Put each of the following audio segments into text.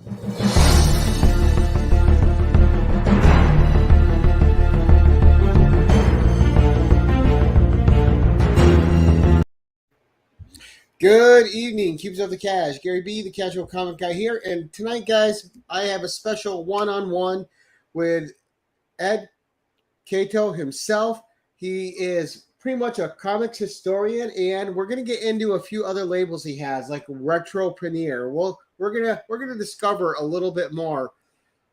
Good evening, Cubes of the Cash. Gary B, the Casual Comic Guy here. And tonight, guys, I have a special one-on-one with Ed Catto himself. He is pretty much a comics historian, and we're going to get into a few other labels he has, like retropreneur. Well, we're gonna discover a little bit more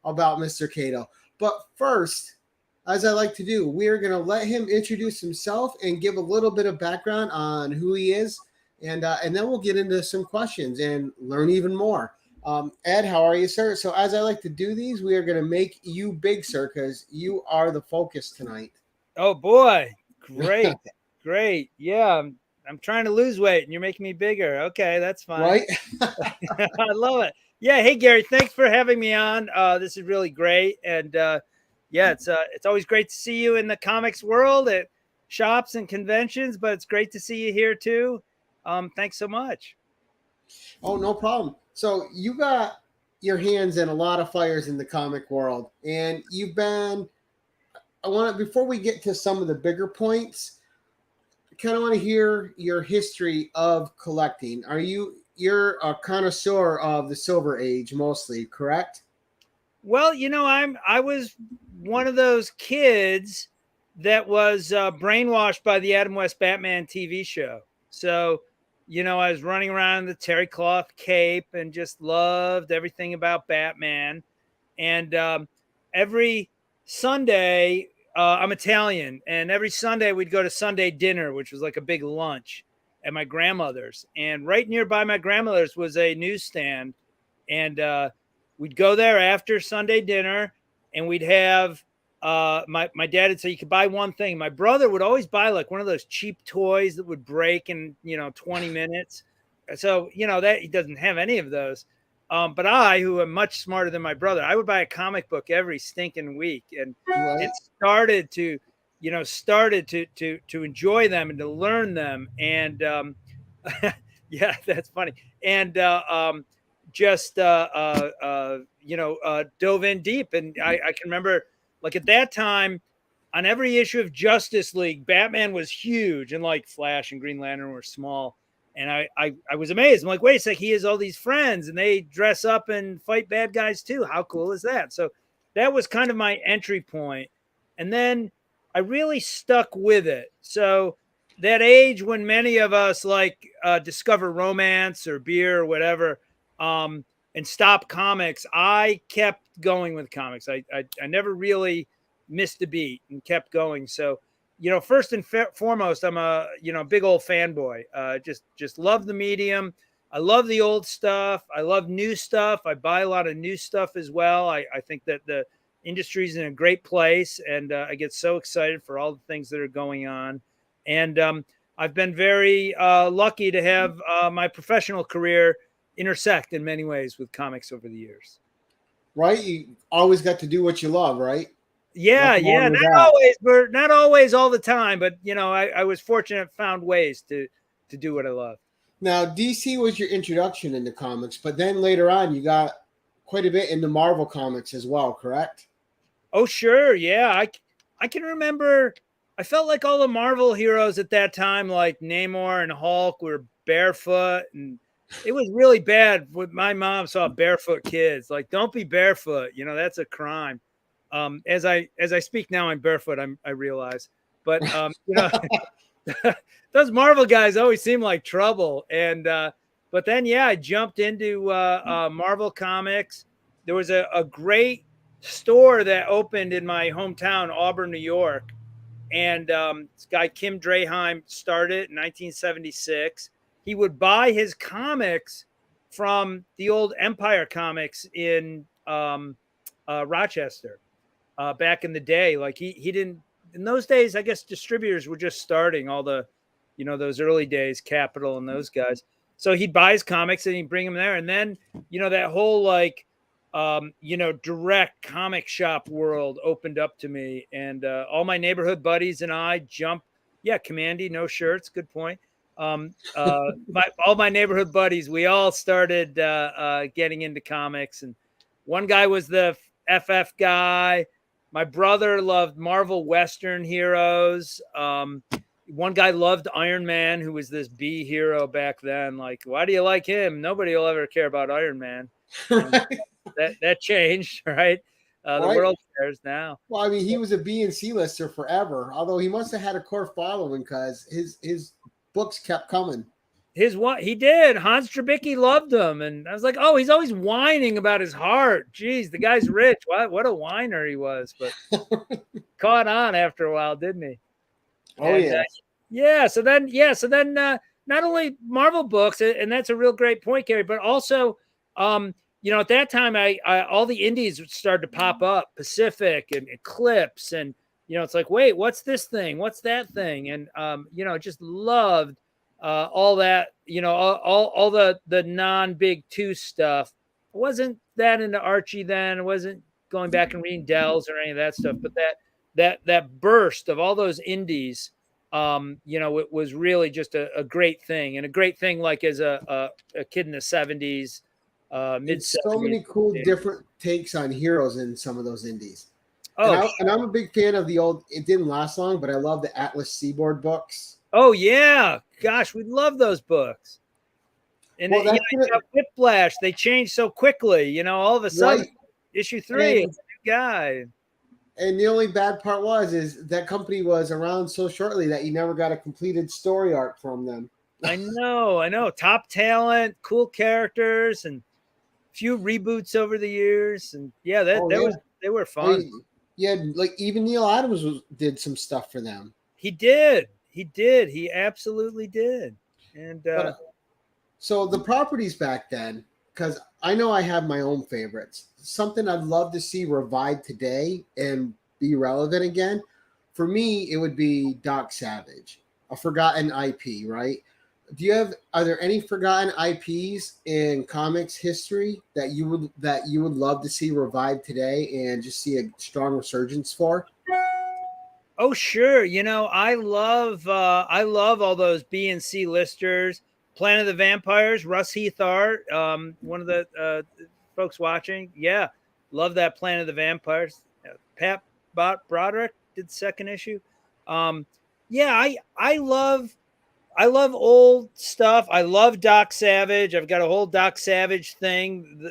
about Mr. Catto. But first, as I like to do, we are going to let him introduce himself and give a little bit of background on who he is, and then we'll get into some questions and learn even more. Ed, how are you, sir? So as I like to do these, we are going to make you big, sir, because you are the focus tonight. Oh boy, great, great. Yeah, I'm trying to lose weight, and you're making me bigger. Okay, that's fine. Right? I love it. Yeah. Hey, Gary, thanks for having me on. This is really great, and yeah, it's always great to see you in the comics world at shops and conventions, but it's great to see you here too. Thanks so much. Oh, no problem. So you got your hands in a lot of fires in the comic world, and you've been. I want to before we get to some of the bigger points. I kind of want to hear your history of collecting. You're a connoisseur of the Silver Age mostly, correct? Well, I was one of those kids that was brainwashed by the Adam West Batman TV show. So, I was running around in the terry cloth cape and just loved everything about Batman. And every Sunday, I'm Italian, and every Sunday we'd go to Sunday dinner, which was like a big lunch at my grandmother's. And right nearby my grandmother's was a newsstand, and we'd go there after Sunday dinner, and we'd have my dad would say you could buy one thing. My brother would always buy like one of those cheap toys that would break in 20 minutes. So that he doesn't have any of those. But I, who am much smarter than my brother, I would buy a comic book every stinking week, and Right. it started to enjoy them and to learn them, and yeah, that's funny, and just dove in deep, and I can remember like at that time on every issue of Justice League, Batman was huge, and like Flash and Green Lantern were small. And I was amazed. I'm like, wait a sec, he has all these friends and they dress up and fight bad guys too. How cool is that? So that was kind of my entry point. And then I really stuck with it. So that age when many of us like discover romance or beer or whatever, and stop comics, I kept going with comics. I never really missed a beat and kept going. So first and foremost, I'm a big old fanboy. Just love the medium. I love the old stuff. I love new stuff. I buy a lot of new stuff as well. I think that the industry's in a great place, and I get so excited for all the things that are going on. And I've been very lucky to have my professional career intersect in many ways with comics over the years. Right? You always got to do what you love, right? Yeah, Nothing wrong yeah. with Not that. always, but not always all the time. But I was fortunate, found ways to do what I love. Now, DC was your introduction into comics, but then later on, you got quite a bit into Marvel comics as well, correct? Oh, sure, yeah. I can remember. I felt like all the Marvel heroes at that time, like Namor and Hulk, were barefoot, and it was really bad. When my mom saw barefoot kids, like, don't be barefoot. That's a crime. As I speak now, I'm barefoot. I realize, but those Marvel guys always seem like trouble. And but then yeah, I jumped into Marvel comics. There was a great store that opened in my hometown, Auburn, New York, and this guy Kim Draheim started in 1976. He would buy his comics from the old Empire Comics in Rochester back in the day. Like he didn't in those days. I guess distributors were just starting. All the those early days, Capital and those guys. So he'd buy his comics and he'd bring them there, and then that whole like direct comic shop world opened up to me, and all my neighborhood buddies and I jumped. Yeah, Commandy, no shirts. Good point. all my neighborhood buddies, we all started getting into comics, and one guy was the FF guy. My brother loved Marvel Western heroes. One guy loved Iron Man, who was this B hero back then. Like, why do you like him? Nobody will ever care about Iron Man. And that changed, right? The Right. world cares now. Well, I mean, he was a B and C lister forever. Although he must have had a core following because his books kept coming. He did. Hans Trebicki loved him, and I was like, oh, he's always whining about his heart. Jeez, the guy's rich. What a whiner he was, but caught on after a while, didn't he? Oh, and, yeah. So then, not only Marvel books, and that's a real great point, Gary, but also, at that time, I all the indies started to pop up, Pacific and Eclipse, and it's like, wait, what's this thing? What's that thing? And just loved all that, all the non-big two stuff. I wasn't that into Archie then. I wasn't going back and reading Dells or any of that stuff, but that burst of all those indies, it was really just a great thing, and a great thing, like as a kid in the 70s, mid 70s. So many cool different takes on heroes in some of those indies. Oh, and I'm a big fan of the old, it didn't last long, but I love the Atlas Seaboard books. Oh yeah, gosh, we love those books. And well, Whiplash, they changed so quickly. All of a sudden, right. Issue 3, it's a new guy. And the only bad part is that company was around so shortly that you never got a completed story arc from them. I know. Top talent, cool characters, and a few reboots over the years. And yeah, they were fun. Like even Neil Adams did some stuff for them. He did. He absolutely did. And so the properties back then, because I know I have my own favorites. Something I'd love to see revived today and be relevant again. For me, it would be Doc Savage, a forgotten IP, right? Are there any forgotten IPs in comics history that you would love to see revived today and just see a strong resurgence for? Oh, sure. I love all those B and C listers. Planet of the Vampires, Russ Heath art, one of the folks watching. Yeah, love that Planet of the Vampires. Pat Broderick did the second issue. I love old stuff. I love Doc Savage. I've got a whole Doc Savage thing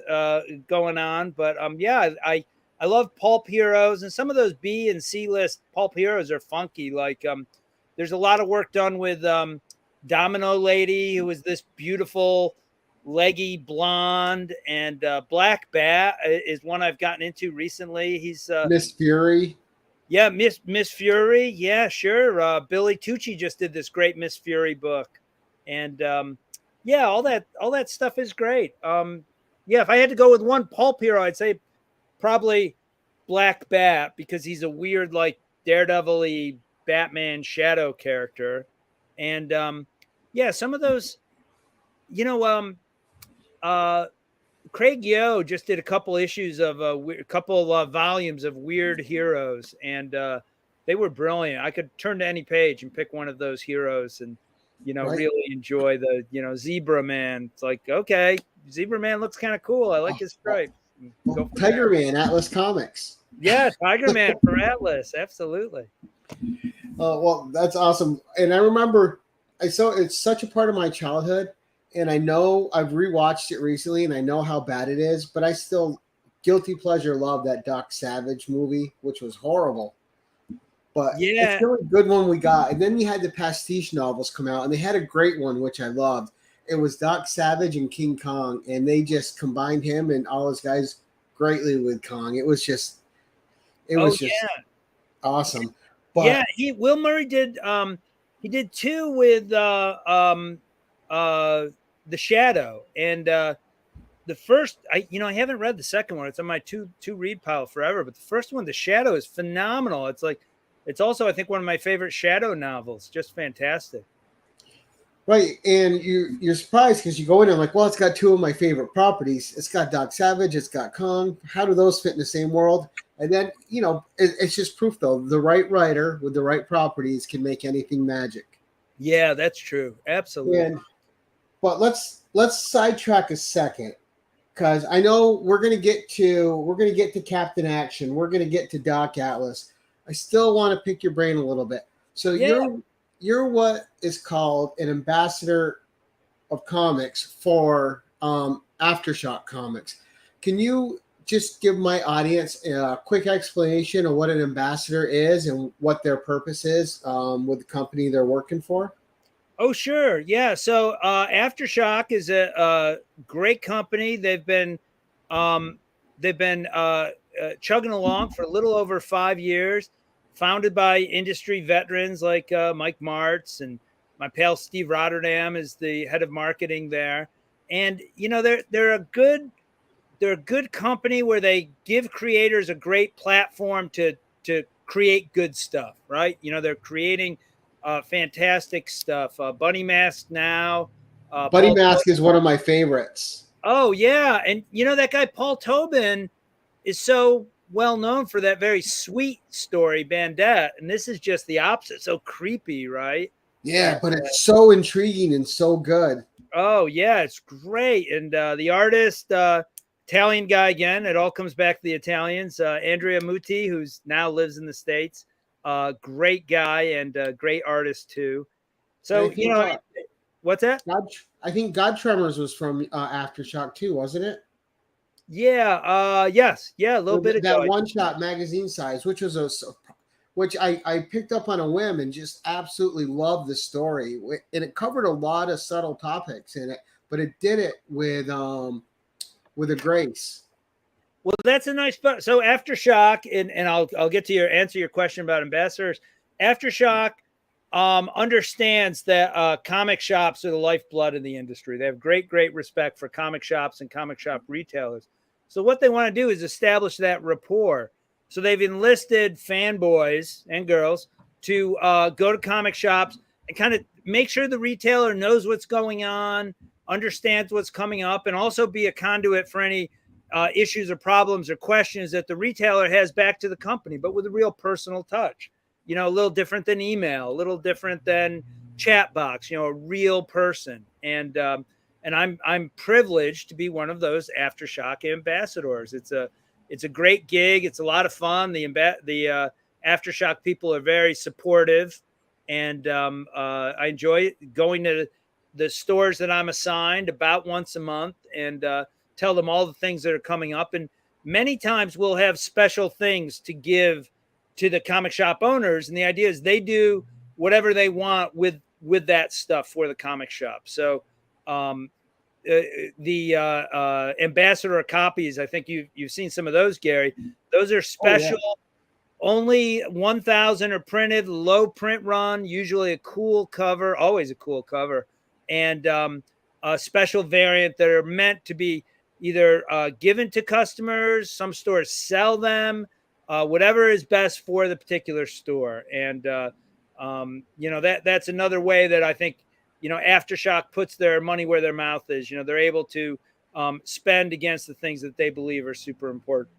going on. But I love pulp heroes, and some of those B and C list pulp heroes are funky. Like there's a lot of work done with Domino Lady, who is this beautiful, leggy blonde, and Black Bat is one I've gotten into recently. He's Miss Fury. Yeah, Miss Fury. Yeah, sure. Billy Tucci just did this great Miss Fury book, and all that stuff is great. If I had to go with one pulp hero, I'd say probably Black Bat, because he's a weird, like Daredevil-y Batman shadow character. And some of those, Craig Yo just did a couple issues of a couple volumes of Weird Heroes, and they were brilliant. I could turn to any page and pick one of those heroes and right. Really enjoy the Zebra Man. It's like, okay, Zebra Man looks kind of cool. I like his stripe. Tiger Man, Atlas Comics. Yeah, Tiger Man for Atlas, absolutely. Well, that's awesome. And I remember, it's such a part of my childhood, and I know I've rewatched it recently, and I know how bad it is, but I still guilty pleasure love that Doc Savage movie, which was horrible. But it's really good one we got. And then we had the pastiche novels come out, and they had a great one, which I loved. It was Doc Savage and King Kong, and they just combined him and all his guys greatly with Kong. It was just awesome. But Will Murray did he did two with The Shadow, and the first I haven't read the second one. It's on my two read pile forever, but the first one, The Shadow, is phenomenal. It's also, I think, one of my favorite Shadow novels. Just fantastic. Right, and you're surprised because you go in and like, well, it's got two of my favorite properties. It's got Doc Savage, it's got Kong. How do those fit in the same world? And then, it's just proof, though. The right writer with the right properties can make anything magic. Yeah, that's true. Absolutely. And but let's sidetrack a second because I know we're gonna get to Captain Action. We're gonna get to Doc Atlas. I still want to pick your brain a little bit. So Yeah. you're what is called an ambassador of comics for Aftershock Comics. Can you just give my audience a quick explanation of what an ambassador is and what their purpose is with the company they're working for? Oh, sure. Yeah. So Aftershock is a great company. Um, they've been chugging along for a little over 5 years. Founded by industry veterans like Mike Martz, and my pal Steve Rotterdam is the head of marketing there. And they're a good company where they give creators a great platform to create good stuff, right? They're creating fantastic stuff. Bunny Mask now, Buddy Paul. Mask is one of my favorites. Oh yeah, and that guy Paul Tobin is so well known for that very sweet story, Bandette, and this is just the opposite. So creepy, right? And Yeah, but it's so intriguing and so good. oh yeah, it's great. And the artist, Italian guy again. It all comes back to the Italians. Andrea Muti, who's now lives in the States. Great guy and great artist too. And I So think what's that? I think God Tremors was from Aftershock too, wasn't it? Yeah. Yes. Yeah. A little bit That ago. one shot magazine size, which I picked up on a whim and just absolutely loved the story. And it covered a lot of subtle topics in it, but it did it with a grace. Well, that's a nice. So Aftershock, and I'll get to answer your question about ambassadors. Aftershock understands that comic shops are the lifeblood of the industry. They have great respect for comic shops and comic shop retailers. So what they want to do is establish that rapport. So they've enlisted fanboys and girls to go to comic shops and kind of make sure the retailer knows what's going on, understands what's coming up, and also be a conduit for any issues or problems or questions that the retailer has back to the company, but with a real personal touch. A little different than email, a little different than chat box. A real person. And I'm privileged to be one of those Aftershock ambassadors. It's a great gig. It's a lot of fun. The Aftershock people are very supportive, and I enjoy going to the stores that I'm assigned about once a month and tell them all the things that are coming up. And many times we'll have special things to give to the comic shop owners, and the idea is they do whatever they want with that stuff for the comic shop. So the ambassador copies, I think you've seen some of those, Gary. Those are special. Oh, yeah. Only 1,000 are printed, low print run, usually a cool cover, always a cool cover, and a special variant that are meant to be either given to customers. Some stores sell them, whatever is best for the particular store. And that's another way that I think Aftershock puts their money where their mouth is. They're able to spend against the things that they believe are super important.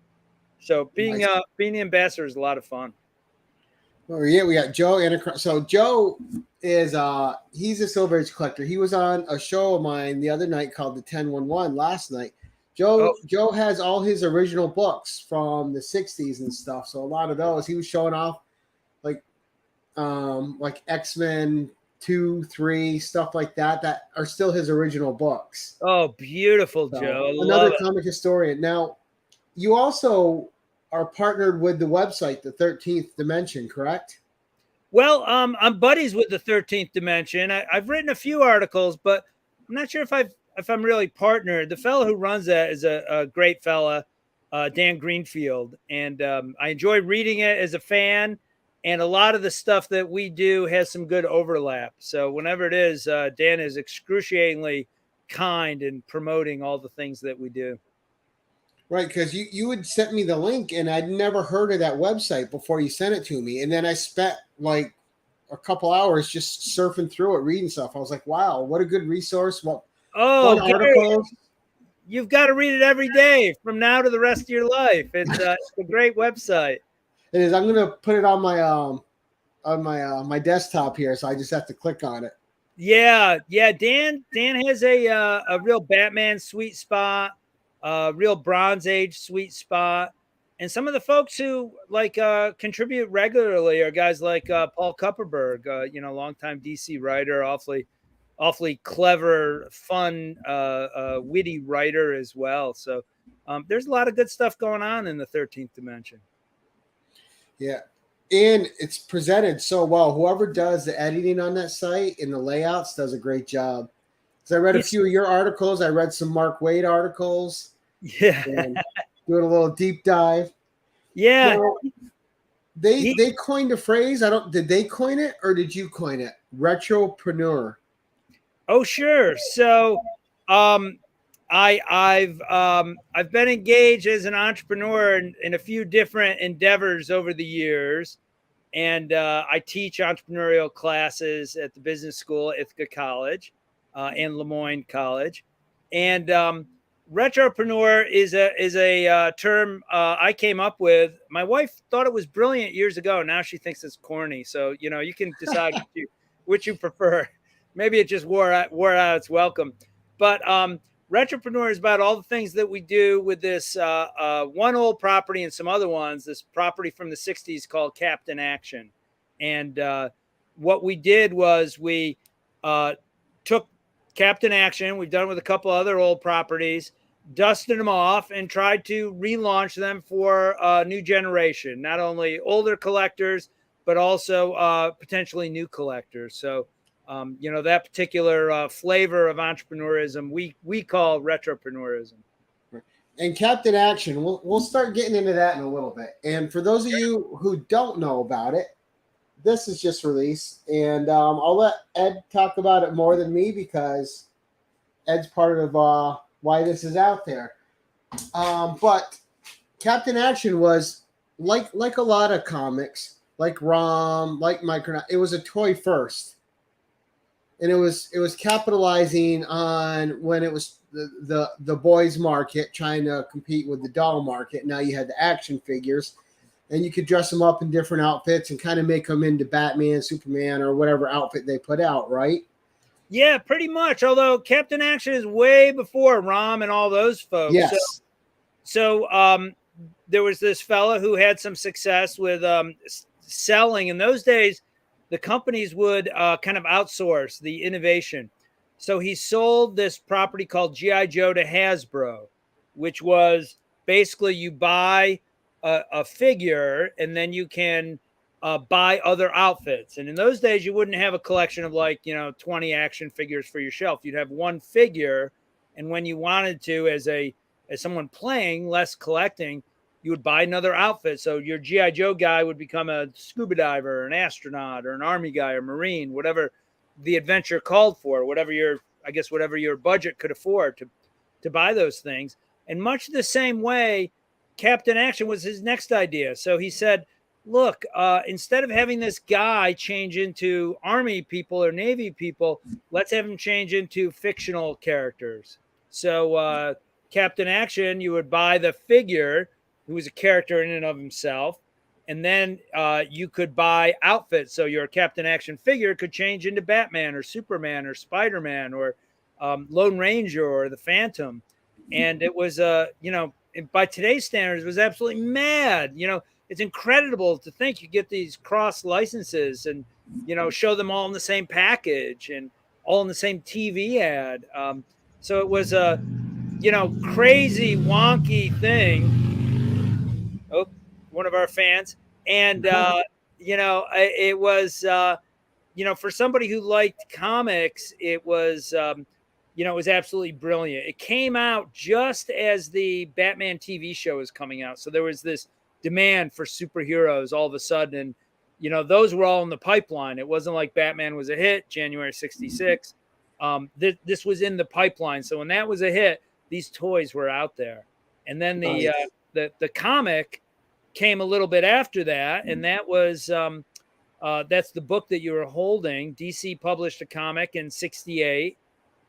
So being the ambassador is a lot of fun. Oh yeah, we got Joe so Joe is he's a Silver Age collector. He was on a show of mine the other night called the 1011 last night. Joe has all his original books from the 60s and stuff. So a lot of those he was showing off like X-Men 2, 3, stuff like that are still his original books. Oh, beautiful, So, Joe. another comic historian. Now, you also are partnered with the website, the 13th Dimension, correct? Well, I'm buddies with the 13th Dimension. I've written a few articles, but I'm not sure if I'm really partnered. The fellow who runs that is a great fella, Dan Greenfield, and I enjoy reading it as a fan. And a lot of the stuff that we do has some good overlap. So whenever it is, Dan is excruciatingly kind in promoting all the things that we do. Right, because you had sent me the link, and I'd never heard of that website before you sent it to me. And then I spent like a couple hours just surfing through it, reading stuff. I was like, wow, what a good resource. What articles. You've got to read it every day from now to the rest of your life. It's a great website. It is. I'm going to put it on my my desktop here, so I just have to click on it. Yeah, yeah. Dan has a real Batman sweet spot, real Bronze Age sweet spot, and some of the folks who like contribute regularly are guys like Paul Kupperberg, longtime DC writer, awfully clever, fun, witty writer as well. So there's a lot of good stuff going on in the 13th Dimension. Yeah. And it's presented so well. Whoever does the editing on that site and the layouts does a great job. So I read a It's, few of your articles. I read some Mark Waid articles. yeah, And doing a little deep dive. yeah. Now, He, they coined a phrase. Did they coin it or did you coin it? Retropreneur. Oh, sure. So, um, I've been engaged as an entrepreneur in a few different endeavors over the years, and I teach entrepreneurial classes at the business school, Ithaca College, and Lemoyne College, and retropreneur is a term I came up with. My wife thought it was brilliant years ago. Now she thinks it's corny. So you can decide which you prefer. Maybe it just wore out its welcome. But Retropreneur is about all the things that we do with this one old property and some other ones. This property from the 60s called Captain Action. And what we did was we took Captain Action, we've done it with a couple other old properties, dusted them off, and tried to relaunch them for a new generation, not only older collectors, but also potentially new collectors. So, that particular flavor of entrepreneurism we call retropreneurism. And Captain Action, we'll start getting into that in a little bit. And for those of you who don't know about it, this is just released, and I'll let Ed talk about it more than me because Ed's part of why this is out there. But Captain Action was like a lot of comics, like ROM, like Micronaut. It was a toy first, and it was capitalizing on when it was the boys market trying to compete with the doll market. Now you had the action figures, and you could dress them up in different outfits and kind of make them into Batman, Superman, or whatever outfit they put out, right? Yeah, pretty much. Although Captain Action is way before ROM and all those folks. Yes. So there was this fella who had some success with selling. In those days, the companies would kind of outsource the innovation. So he sold this property called G.I. Joe to Hasbro, which was basically you buy a figure and then you can buy other outfits. And in those days, you wouldn't have a collection of 20 action figures for your shelf. You'd have one figure. And when you wanted to, as someone playing, less collecting, you would buy another outfit. So your G.I. Joe guy would become a scuba diver, an astronaut, or an army guy, or Marine, whatever the adventure called for, whatever your budget could afford to buy those things. And much the same way, Captain Action was his next idea. So he said, look, instead of having this guy change into Army people or Navy people, let's have him change into fictional characters. So Captain Action, you would buy the figure who was a character in and of himself. And then you could buy outfits. So your Captain Action figure could change into Batman or Superman or Spider-Man or Lone Ranger or the Phantom. And it was, by today's standards, it was absolutely mad. It's incredible to think you get these cross licenses and, show them all in the same package and all in the same TV ad. So it was a, crazy, wonky thing. Oh, one of our fans. And, it was, for somebody who liked comics, it was, it was absolutely brilliant. It came out just as the Batman TV show was coming out. So there was this demand for superheroes all of a sudden. And, those were all in the pipeline. It wasn't like Batman was a hit, January 66. This was in the pipeline. So when that was a hit, these toys were out there. And then the comic came a little bit after that. And that was, that's the book that you were holding. DC published a comic in 68,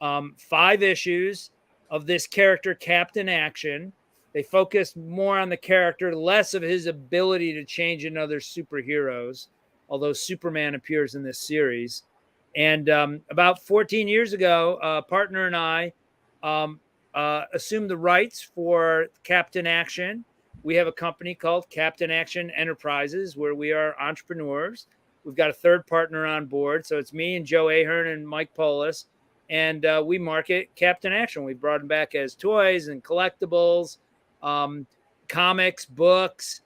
5 issues of this character, Captain Action. They focused more on the character, less of his ability to change into other superheroes. although Superman appears in this series. And about 14 years ago, a partner and I assumed the rights for Captain Action. We have a company called Captain Action Enterprises where we are entrepreneurs. We've got a third partner on board. So it's me and Joe Ahern and Mike Polis. And we market Captain Action. We brought them back as toys and collectibles, comics, books.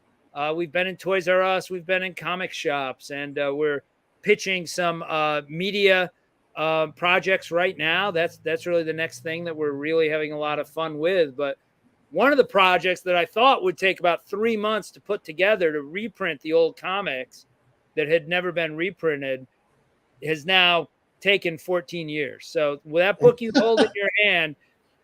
We've been in Toys R Us. We've been in comic shops. And we're pitching some media projects right now. That's really the next thing that we're really having a lot of fun with. But one of the projects that I thought would take about 3 months to put together to reprint the old comics that had never been reprinted has now taken 14 years. So with that book you hold in your hand,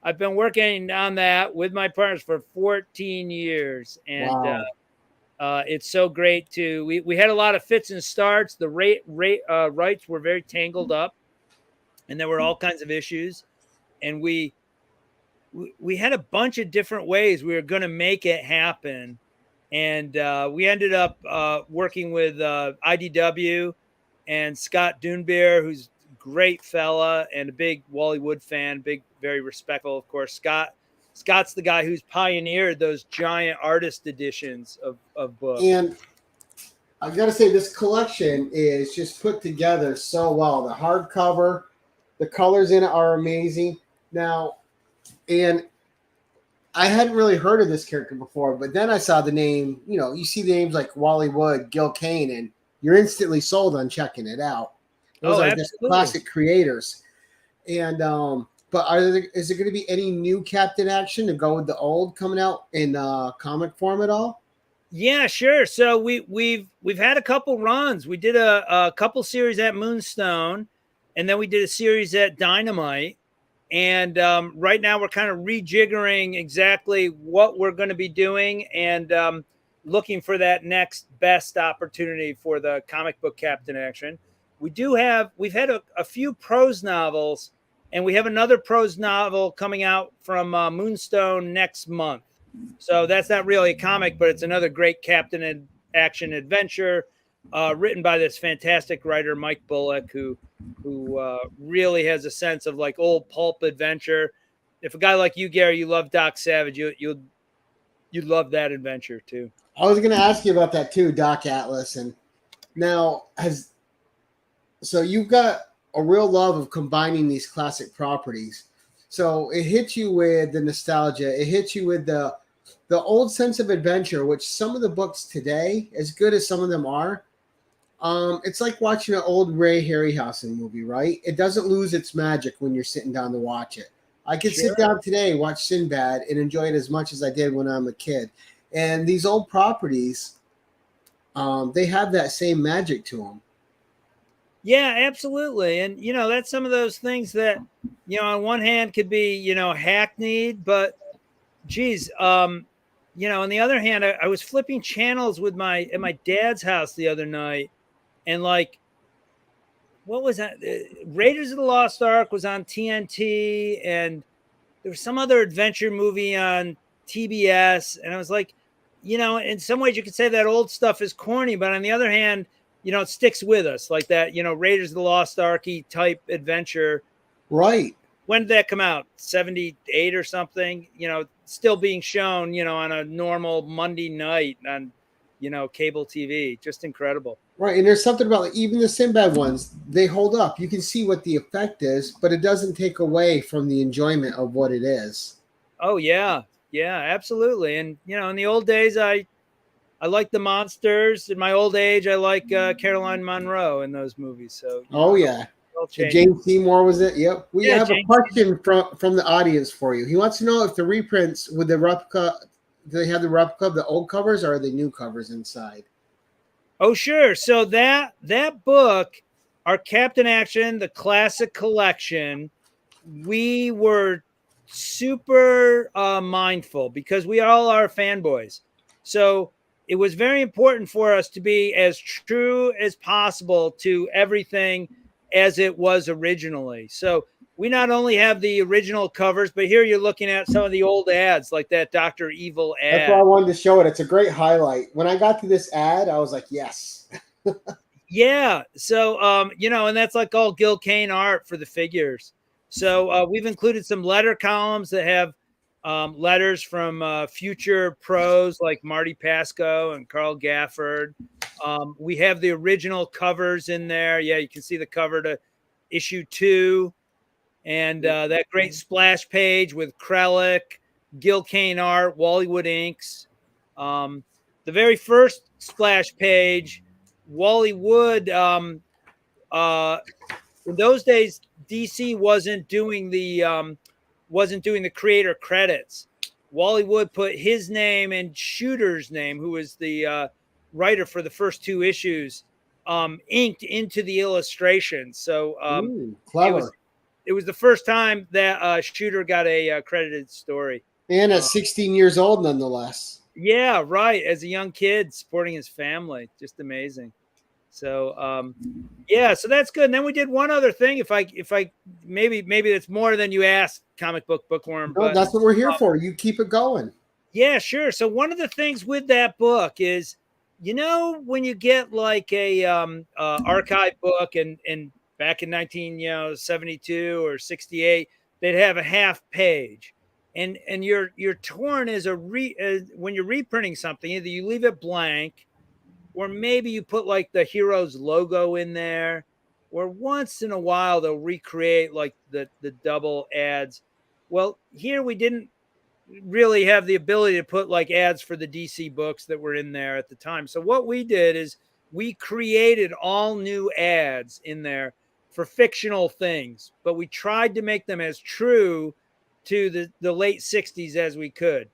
I've been working on that with my partners for 14 years. And Wow. it's so great to, we had a lot of fits and starts. The rights were very tangled up and there were all kinds of issues. And we had a bunch of different ways we were going to make it happen. And we ended up working with IDW and Scott Dunbier, who's a great fella and a big Wally Wood fan, very respectful, of course. Scott's the guy who's pioneered those giant artist editions of books. And I've got to say, this collection is just put together so well. The hardcover, the colors in it are amazing. Now, and I hadn't really heard of this character before, but then I saw the name, you see the names like Wally Wood, Gil Kane, and you're instantly sold on checking it out. Those are just classic creators. And, but is there going to be any new Captain Action to go with the old coming out in comic form at all? Yeah, sure. So we've had a couple runs. We did a couple series at Moonstone, and then we did a series at Dynamite. And right now we're kind of rejiggering exactly what we're going to be doing and looking for that next best opportunity for the comic book Captain Action. We've had a few prose novels, and we have another prose novel coming out from Moonstone next month. So that's not really a comic, but it's another great Captain Action adventure written by this fantastic writer, Mike Bullock, who really has a sense of like old pulp adventure. If a guy like you, Gary, you love Doc Savage, you'd love that adventure too. I was going to ask you about that too, Doc Atlas. And now so you've got a real love of combining these classic properties. So it hits you with the nostalgia. It hits you with the old sense of adventure, which some of the books today, as good as some of them are, it's like watching an old Ray Harryhausen movie, right? It doesn't lose its magic when you're sitting down to watch it. I could sit down today, watch Sinbad, and enjoy it as much as I did when I'm a kid. And these old properties, they have that same magic to them. Yeah, absolutely. And, that's some of those things that, on one hand could be, hackneyed, but geez, on the other hand, I was flipping channels at my dad's house the other night. And like, what was that? Raiders of the Lost Ark was on TNT, and there was some other adventure movie on TBS. And I was like, in some ways you could say that old stuff is corny, but on the other hand, it sticks with us like that, Raiders of the Lost Ark-y type adventure. Right. When did that come out? 78 or something, still being shown, on a normal Monday night on, cable TV. Just incredible. Right. And there's something about even the Sinbad ones, they hold up. You can see what the effect is, but it doesn't take away from the enjoyment of what it is. Oh, yeah. Yeah, absolutely. And, in the old days, I like the monsters. In my old age, I like Caroline Munro in those movies. So, yeah. James Seymour was it? Yep. We have a question from the audience for you. He wants to know if the reprints with the replica, do they have the replica of the old covers or are they new covers inside? Oh, sure. So that book, our Captain Action, the classic collection, we were super mindful because we all are fanboys. So it was very important for us to be as true as possible to everything as it was originally. So we not only have the original covers, but here you're looking at some of the old ads, like that Dr. Evil ad. That's why I wanted to show it. It's a great highlight. When I got to this ad, I was like, yes. Yeah. So, and that's like all Gil Kane art for the figures. So we've included some letter columns that have letters from future pros like Marty Pasco and Carl Gafford. We have the original covers in there. Yeah, you can see the cover to issue 2, and that great splash page with Krellick, Gil Kane art, Wallywood inks. The very first splash page, Wally Wood. In those days, DC wasn't doing the creator credits. Wally Wood put his name and Shooter's name, who was the writer for the first 2 issues, inked into the illustration. So it was Clever. it was the first time that Shooter got a credited story. And at 16 years old, nonetheless. Yeah, right. As a young kid, supporting his family, just amazing. So yeah, so that's good. And then we did one other thing. If I maybe it's more than you asked, comic book bookworm, No, but that's what we're here for. You keep it going. yeah, sure. So one of the things with that book is, when you get like a archive book, and back in 1972 or 68, they'd have a half page, and you're torn as when you're reprinting something, either you leave it blank, or maybe you put like the hero's logo in there, or once in a while they'll recreate like the double ads. Well, here we didn't really have the ability to put like ads for the DC books that were in there at the time. So what we did is we created all new ads in there for fictional things, but we tried to make them as true to the late 60s as we could.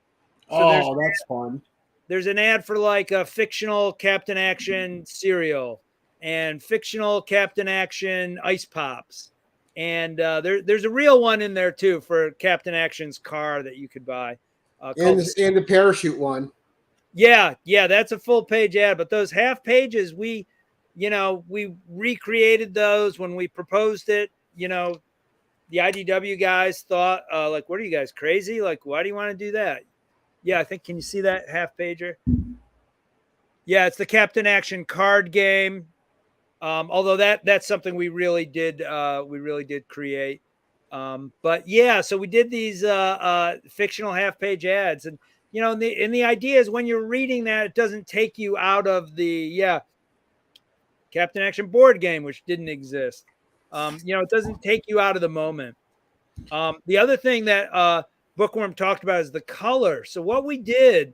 So Oh, that's fun. there's an ad for like a fictional Captain Action cereal and fictional Captain Action ice pops. And there's a real one in there too for Captain Action's car that you could buy. And the parachute one. Yeah, that's a full page ad. But those half pages, we recreated those when we proposed it. The IDW guys thought, like, what are you guys crazy? Like, why do you want to do that? Yeah, I think, can you see that half pager? Yeah, it's the Captain Action card game. Although that's something we really did create. But yeah, so we did these fictional half page ads, and the idea is when you're reading that, it doesn't take you out of the Captain Action board game, which didn't exist. It doesn't take you out of the moment. The other thing that Bookworm talked about is the color. So what we did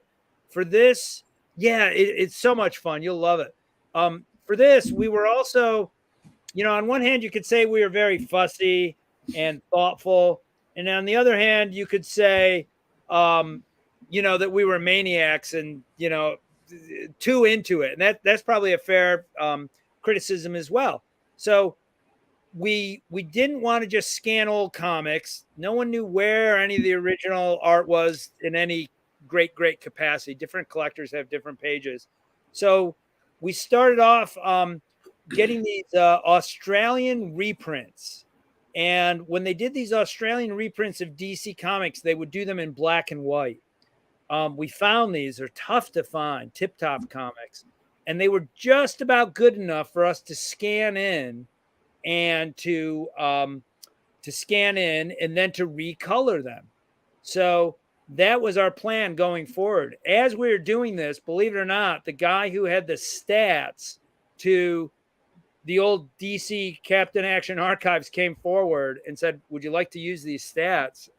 for this, it's so much fun. You'll love it. For this, we were also, on one hand, you could say we were very fussy and thoughtful. And on the other hand, you could say, that we were maniacs and, too into it. And that's probably a fair criticism as well. So we didn't want to just scan old comics. No one knew where any of the original art was in any great capacity. Different collectors have different pages. So we started off getting these Australian reprints. And when they did these Australian reprints of DC Comics, they would do them in black and white. We found these. They're tough to find, Tip Top Comics. And they were just about good enough for us to scan in and to scan in and then to recolor them. So that was our plan going forward. As we were doing this, believe it or not, the guy who had the stats to the old DC Captain Action archives came forward and said, would you like to use these stats?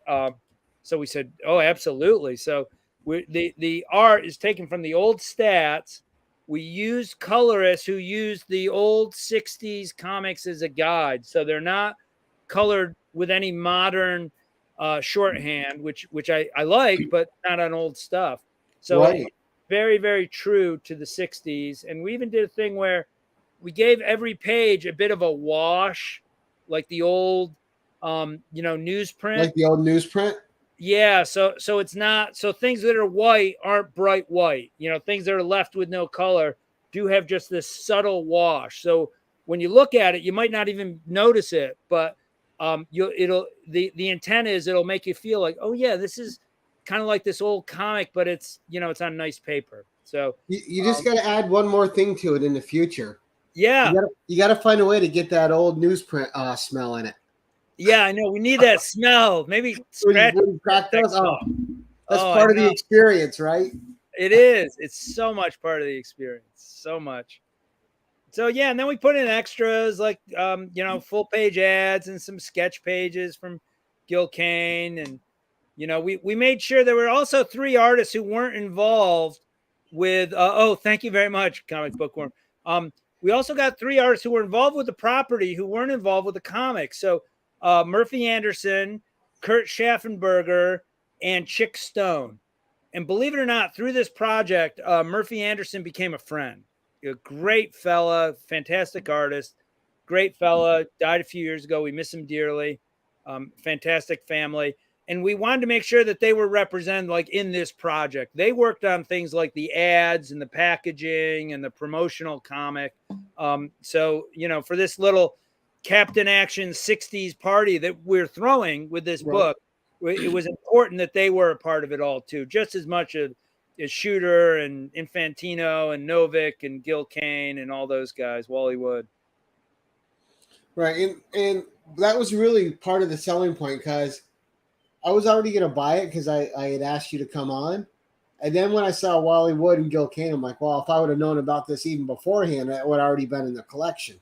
So we said, oh, absolutely. So the art is taken from the old stats. We used colorists who used the old 60s comics as a guide. So they're not colored with any modern shorthand, which I like, but not on old stuff. So Right. very, very true to the 60s. And we even did a thing where we gave every page a bit of a wash, like the old, newsprint. Like the old newsprint? Yeah, so it's not, so things that are white aren't bright white. Things that are left with no color do have just this subtle wash. So when you look at it, you might not even notice it, but the intent is it'll make you feel like, oh yeah, this is kind of like this old comic, but it's on nice paper. So You just got to add one more thing to it in the future. Yeah. You gotta find a way to get that old newsprint smell in it. Yeah, I know. We need that smell. Maybe scratch When you crack those, oh, that's Oh, I part of the know. experience, right? It is. It's so much part of the experience. So much. So yeah, and then we put in extras like full page ads and some sketch pages from Gil Kane, and we made sure there were also 3 artists who weren't involved with oh, thank you very much, Comic Bookworm. We also got 3 artists who were involved with the property who weren't involved with the comic. So Murphy Anderson, Kurt Schaffenberger, and Chick Stone. And believe it or not, through this project, Murphy Anderson became a friend. A great fella, fantastic artist, great fella. Died a few years ago. We miss him dearly. Fantastic family, and we wanted to make sure that they were represented like in this project. They worked on things like the ads and the packaging and the promotional comic. So for this little Captain Action 60s party that we're throwing with this Right. book, it was important that they were a part of it all too, just as much as Shooter and Infantino and Novik and Gil Kane and all those guys, Wally Wood. Right, and that was really part of the selling point because I was already going to buy it because I had asked you to come on. And then when I saw Wally Wood and Gil Kane, I'm like, well, if I would have known about this even beforehand, that would have already been in the collection.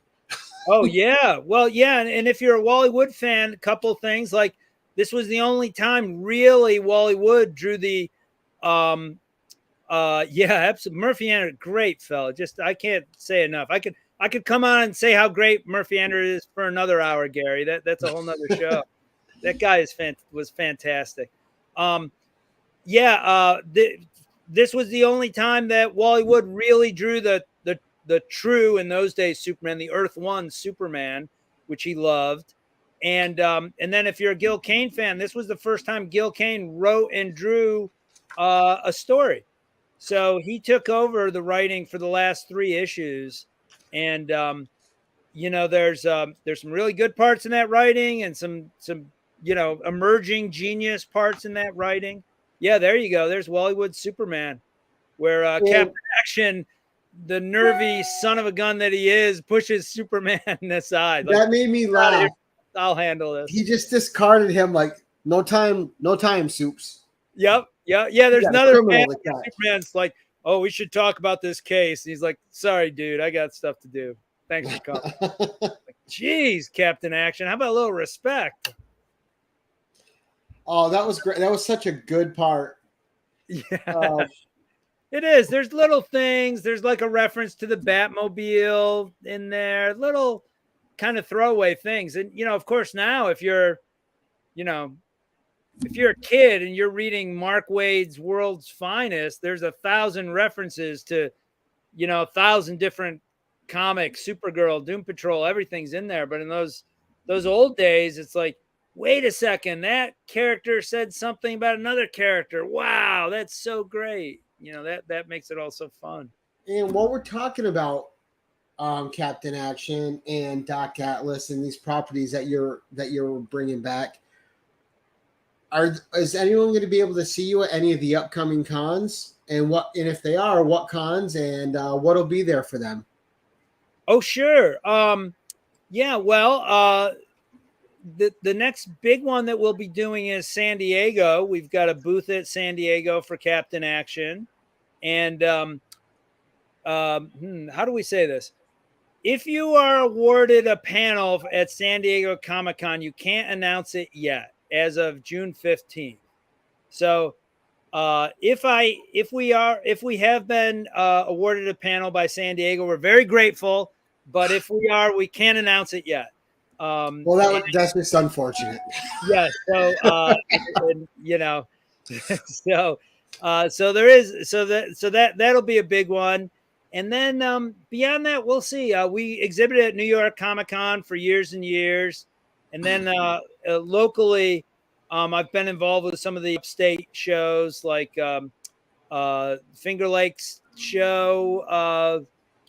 Oh, yeah. Well, yeah. And if you're a Wally Wood fan, a couple things like this was the only time really Wally Wood drew the yeah, absolutely. Murphy Anderson, great fella. Just I can't say enough. I could come on and say how great Murphy Anderson is for another hour, Gary. That's a whole nother show. That guy was fantastic. Yeah, this was the only time that Wally Wood really drew the true, in those days, Superman, the Earth One Superman, which he loved. And then if you're a Gil Kane fan, this was the first time Gil Kane wrote and drew a story. So he took over the writing for the last 3 issues, and there's some really good parts in that writing, and some emerging genius parts in that writing. Yeah, there you go. There's Wally Wood's Superman, where Captain Action, the nervy son of a gun that he is, pushes Superman aside. That made me laugh. I'll handle this. He just discarded him like no time, Soups. Yep. Yeah. There's another fan. Superman's like, oh, we should talk about this case. And he's like, sorry, dude, I got stuff to do. Thanks for coming. Like, geez, Captain Action, how about a little respect? Oh, that was great. That was such a good part. Yeah. It is. There's little things. There's like a reference to the Batmobile in there, little kind of throwaway things. And, of course, now if you're a kid and you're reading Mark Waid's World's Finest, there's 1,000 references to, 1,000 different comics, Supergirl, Doom Patrol, everything's in there. But in those old days, it's like, wait a second, that character said something about another character. Wow, that's so great. That makes it all so fun. And while we're talking about Captain Action and Doc Atlas and these properties that you're bringing back, is anyone going to be able to see you at any of the upcoming cons? And if they are, what cons and what'll be there for them? Oh, sure. Yeah. Well, the next big one that we'll be doing is San Diego. We've got a booth at San Diego for Captain Action. And how do we say this? If you are awarded a panel at San Diego Comic-Con, you can't announce it yet as of June 15th. So if we have been awarded a panel by San Diego, we're very grateful. But if we are, we can't announce it yet. Well, that's just unfortunate. Yes. So, so there is, that'll be a big one. And then beyond that, we'll see. We exhibited at New York Comic-Con for years and years. And then locally, I've been involved with some of the upstate shows like Finger Lakes show.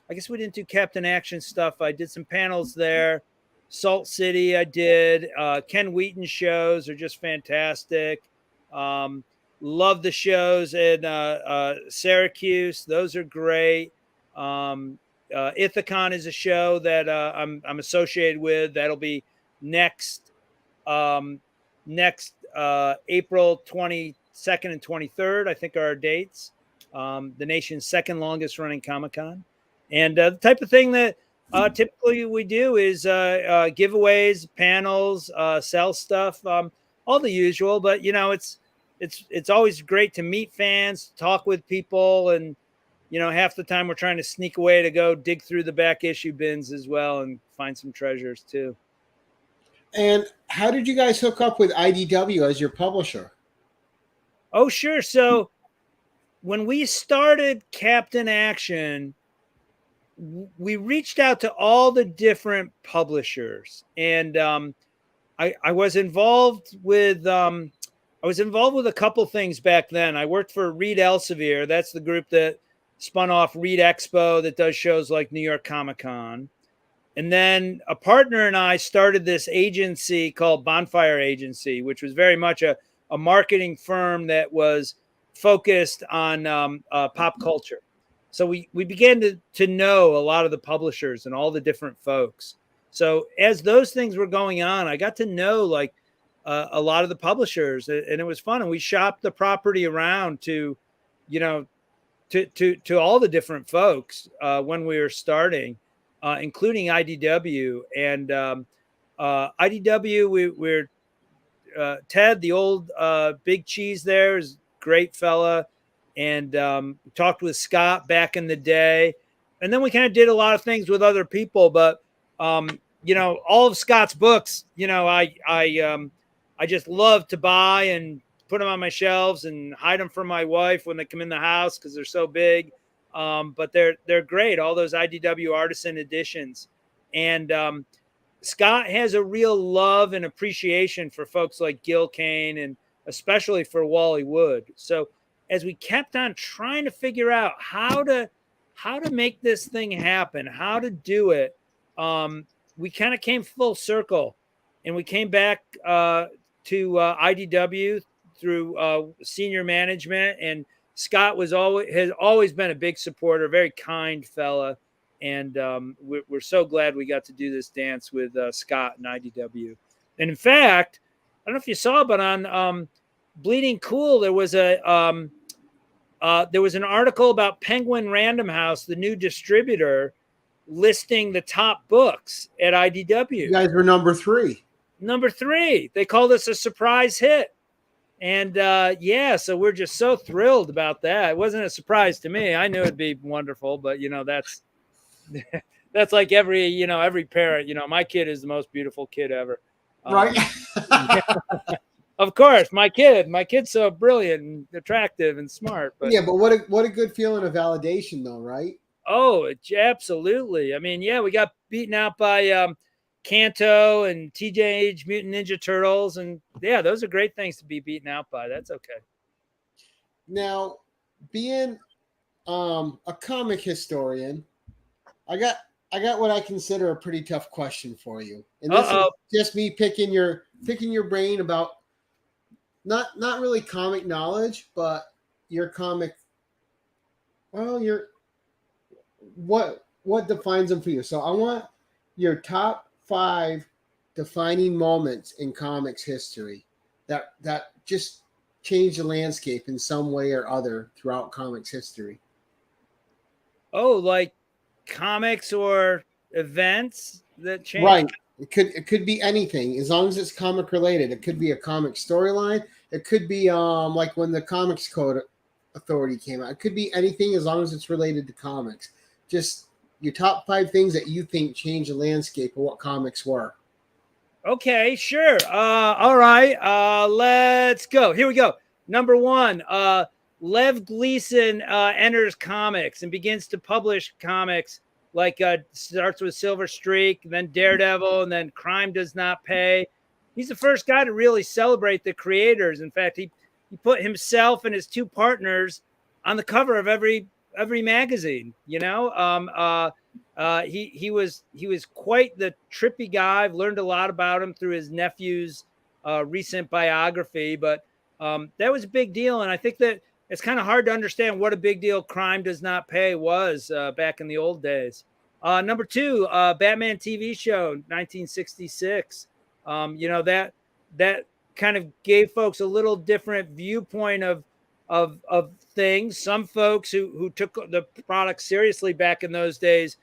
I guess we didn't do Captain Action stuff. I did some panels there. Salt City, I did. Ken Wheaton shows are just fantastic. Love the shows in Syracuse. Those are great. Ithacon is a show that I'm associated with. That'll be next um, April 22nd and 23rd, I think, are our dates. The nation's second longest running Comic Con, and the type of thing that typically we do is giveaways, panels, sell stuff, all the usual. But it's always great to meet fans, talk with people, and half the time we're trying to sneak away to go dig through the back issue bins as well and find some treasures too. And how did you guys hook up with IDW as your publisher? Oh, sure. So when we started Captain Action, we reached out to all the different publishers, and I was involved with a couple things back then. I worked for Reed Elsevier. That's the group that spun off Reed Expo that does shows like New York Comic Con. And then a partner and I started this agency called Bonfire Agency, which was very much a marketing firm that was focused on pop culture. So we began to know a lot of the publishers and all the different folks. So as those things were going on, I got to know like a lot of the publishers, and it was fun. And we shopped the property around to all the different folks when we were starting, including IDW. And IDW, we're Ted, the old big cheese there, is a great fella. And talked with Scott back in the day. And then we kind of did a lot of things with other people. But, all of Scott's books, I just love to buy and put them on my shelves and hide them from my wife when they come in the house because they're so big. But they're great, all those IDW artisan editions. And Scott has a real love and appreciation for folks like Gil Kane and especially for Wally Wood. So as we kept on trying to figure out how to make this thing happen, how to do it, we kind of came full circle, and we came back to IDW through senior management. And Scott has always been a big supporter, very kind fella, and we're so glad we got to do this dance with Scott and IDW. And in fact, I don't know if you saw, but on Bleeding Cool, there was an article about Penguin Random House, the new distributor, listing the top books at IDW. You guys were number 3. Number 3. They called us a surprise hit. And so we're just so thrilled about that. It wasn't a surprise to me. I knew it'd be wonderful, but that's like every parent. My kid is the most beautiful kid ever. Right. Of course, my kid's so brilliant and attractive and smart. But yeah, but what a good feeling of validation, though, right? Oh, absolutely. I mean, yeah, we got beaten out by Kanto and Teenage Mutant Ninja Turtles, and yeah, those are great things to be beaten out by. That's okay. Now, being a comic historian, I got what I consider a pretty tough question for you, and this is just me picking your brain about not really comic knowledge, but your comic. Well, what defines them for you? So I want your top 5 defining moments in comics history that just changed the landscape in some way or other throughout comics history. Oh, like comics or events that change? Right. It could be anything as long as it's comic related. It could be a comic storyline. It could be like when the Comics Code Authority came out. It could be anything as long as it's related to comics. Just your top 5 things that you think changed the landscape of what comics were. Okay, sure. All right. Let's go. Here we go. Number 1, Lev Gleason enters comics and begins to publish comics, like starts with Silver Streak, then Daredevil, and then Crime Does Not Pay. He's the first guy to really celebrate the creators. In fact, he put himself and his 2 partners on the cover of every magazine. He was quite the trippy guy. I've learned a lot about him through his nephew's recent biography, but that was a big deal. And I think that it's kind of hard to understand what a big deal Crime Does Not Pay was back in the old days. Number two, Batman TV show, 1966. That kind of gave folks a little different viewpoint of things. Some folks who took the product seriously back in those days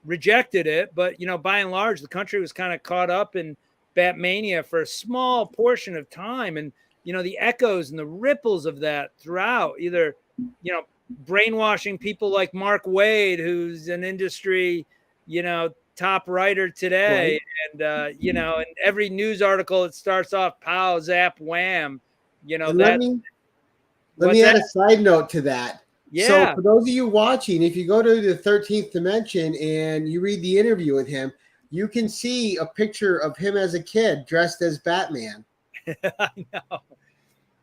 rejected it, but by and large, the country was kind of caught up in Batmania for a small portion of time, and the echoes and the ripples of that throughout, either brainwashing people like Mark Wade, who's an industry top writer today, Right. and in every news article it starts off pow zap wham, And that. let What's me add that? a side note to that. So Yeah. for those of you watching, if you go to the 13th dimension and you read the interview with him, you can see a picture of him as a kid dressed as Batman.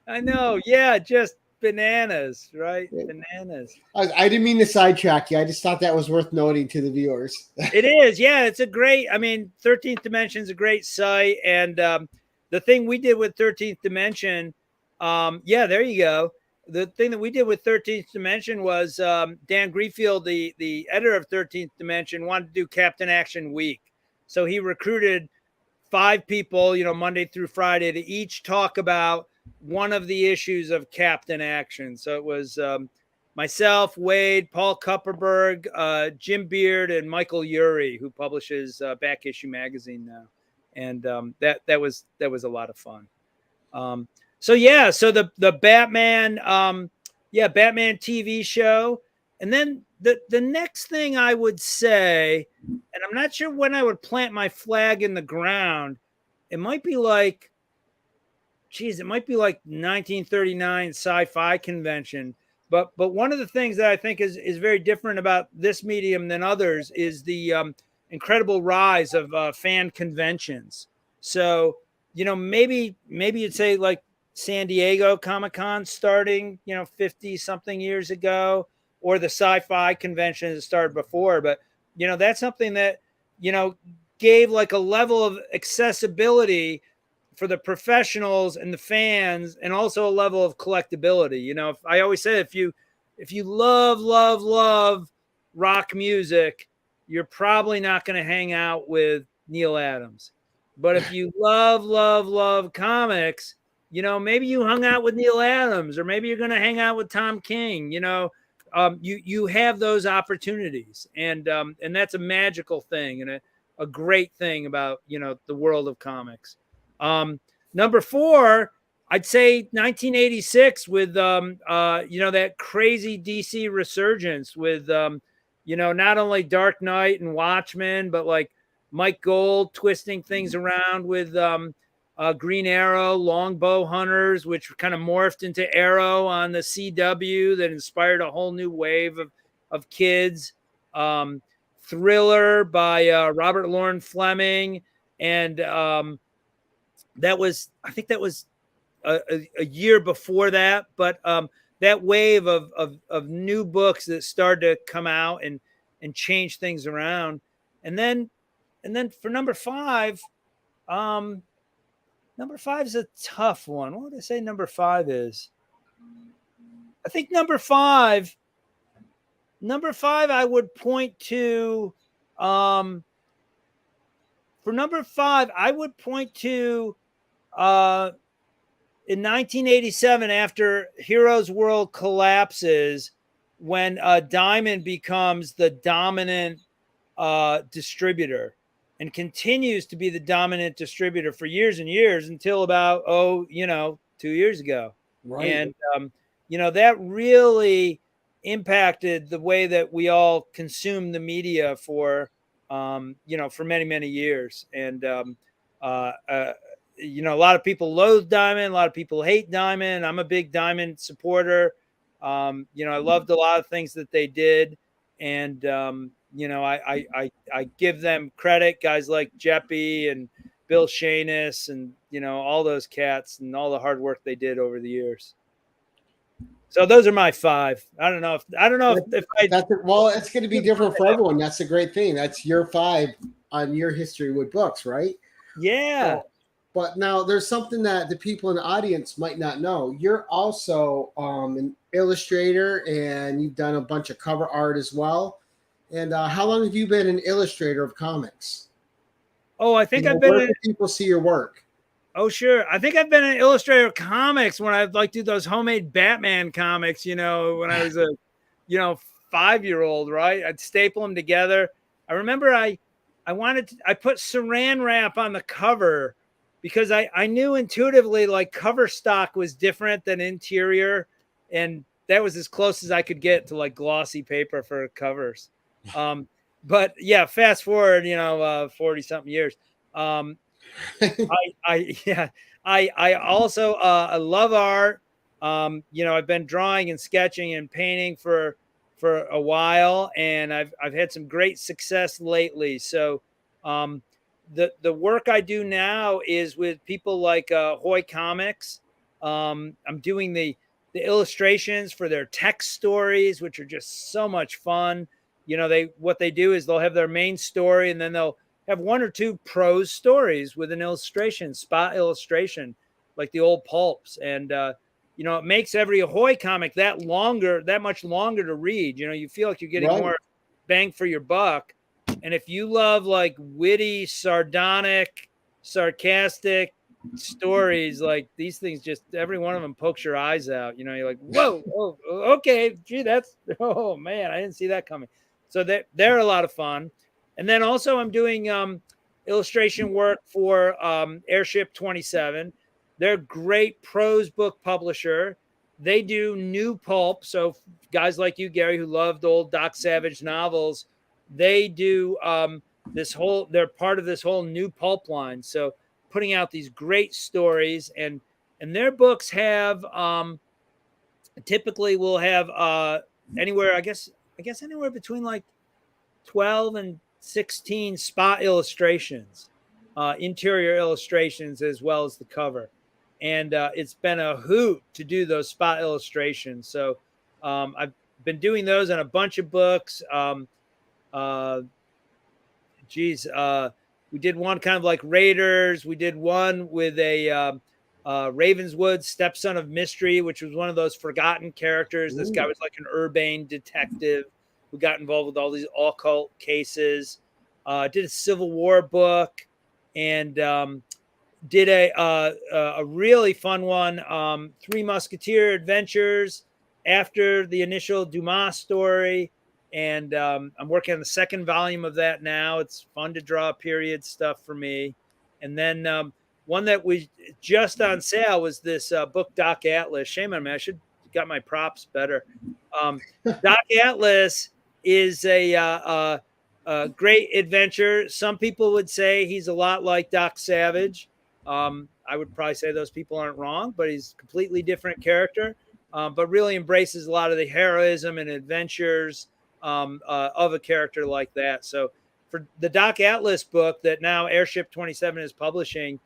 I know. Yeah, just bananas, right? Bananas. I didn't mean to sidetrack you. I just thought that was worth noting to the viewers. It is. Yeah, it's a great, 13th Dimension is a great site. And the thing we did with 13th Dimension, yeah, there you go. The thing that we did with 13th Dimension was Dan Greenfield, the editor of 13th Dimension, wanted to do Captain Action Week. So he recruited 5 people, Monday through Friday, to each talk about one of the issues of Captain Action. So it was myself, Wade, Paul Kupperberg, Jim Beard, and Michael Urey, who publishes Back Issue Magazine now. And that was a lot of fun. So the Batman, Batman TV show. And then the next thing I would say, and I'm not sure when I would plant my flag in the ground, it might be like 1939 sci-fi convention. But one of the things that I think is very different about this medium than others is the incredible rise of fan conventions. So, maybe you'd say like San Diego Comic-Con starting, 50 something years ago, or the sci-fi convention that started before. But, that's something that, gave like a level of accessibility for the professionals and the fans, and also a level of collectability. If I always say, if you love rock music, you're probably not going to hang out with Neil Adams. But if you love comics, maybe you hung out with Neil Adams, or maybe you're going to hang out with Tom King. You have those opportunities, and that's a magical thing and a great thing about the world of comics. Number 4, I'd say 1986 with that crazy DC resurgence with not only Dark Knight and Watchmen, but like Mike Gold twisting things around with Green Arrow, Longbow Hunters, which kind of morphed into Arrow on the CW, that inspired a whole new wave of kids. Thriller by Robert Lauren Fleming, and I think that was a year before that, but that wave of new books that started to come out and change things around. And then for number 5, number 5 is a tough one. What would I say number 5 is? I think number 5 I would point to, for number 5, I would point to in 1987, after Heroes World collapses, when Diamond becomes the dominant distributor and continues to be the dominant distributor for years and years until about 2 years ago. Right. And that really impacted the way that we all consume the media for many years. And a lot of people loathe Diamond, a lot of people hate Diamond. I'm a big Diamond supporter. I loved a lot of things that they did, and I give them credit, guys like Jeppy and Bill Shanis, and all those cats and all the hard work they did over the years. So those are my 5. I don't know if well, it's going to be different for everyone. That's the great thing. That's your 5 on your history with books, right? Yeah. So, but now there's something that the people in the audience might not know. You're also an illustrator, and you've done a bunch of cover art as well. And how long have you been an illustrator of comics? Oh, I think I've been Where in, can people see your work? oh sure. I think I've been an illustrator of comics when I'd like do those homemade Batman comics, when I was a, you know, 5-year old, right? I'd staple them together. I remember I put saran wrap on the cover because I knew intuitively like cover stock was different than interior. And that was as close as I could get to like glossy paper for covers. Um, but yeah, fast forward, 40 something years. Um, yeah, I also I love art. I've been drawing and sketching and painting for a while, and I've had some great success lately. So, um, the work I do now is with people like Hoy Comics. I'm doing the illustrations for their text stories, which are just so much fun. What they do is they'll have their main story, and then they'll have one or two prose stories with an illustration, spot illustration, like the old pulps. And, it makes every Ahoy comic that much longer to read. You feel like you're getting Right. more bang for your buck. And if you love like witty, sardonic, sarcastic stories, like these things, just every one of them pokes your eyes out. You're like, whoa, oh, okay, gee, oh man, I didn't see that coming. So they're a lot of fun. And then also I'm doing illustration work for Airship 27. They're a great prose book publisher. They do new pulp. So guys like you, Gary, who loved old Doc Savage novels, they do they're part of this whole new pulp line. So putting out these great stories, and their books have typically will have anywhere, I guess anywhere between like 12 and 16 spot illustrations, interior illustrations, as well as the cover. And it's been a hoot to do those spot illustrations. So I've been doing those on a bunch of books. Uh, geez, we did one kind of like Raiders. We did one with a Ravenswood, stepson of mystery, which was one of those forgotten characters. This guy Ooh. was like an urbane detective who got involved with all these occult cases. Did a Civil War book, and did a really fun one, Three Musketeer Adventures, after the initial Dumas story. And I'm working on the second volume of that now. It's fun to draw period stuff for me. And then one that was just on sale was this book, Doc Atlas. Shame on me. I should have got my props better. Doc Atlas is a great adventure. Some people would say he's a lot like Doc Savage. I would probably say those people aren't wrong, but he's a completely different character, but really embraces a lot of the heroism and adventures of a character like that. So for the Doc Atlas book that now Airship 27 is publishing,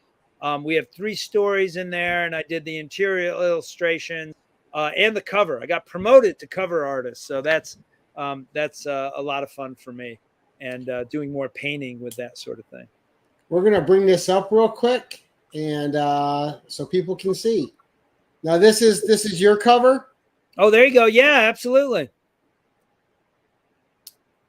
we have 3 stories in there, and I did the interior illustrations and the cover. I got promoted to cover artist, so that's a lot of fun for me, and doing more painting with that sort of thing. We're going to bring this up real quick, and so people can see. Now this is your cover. Oh, there you go. Yeah, absolutely.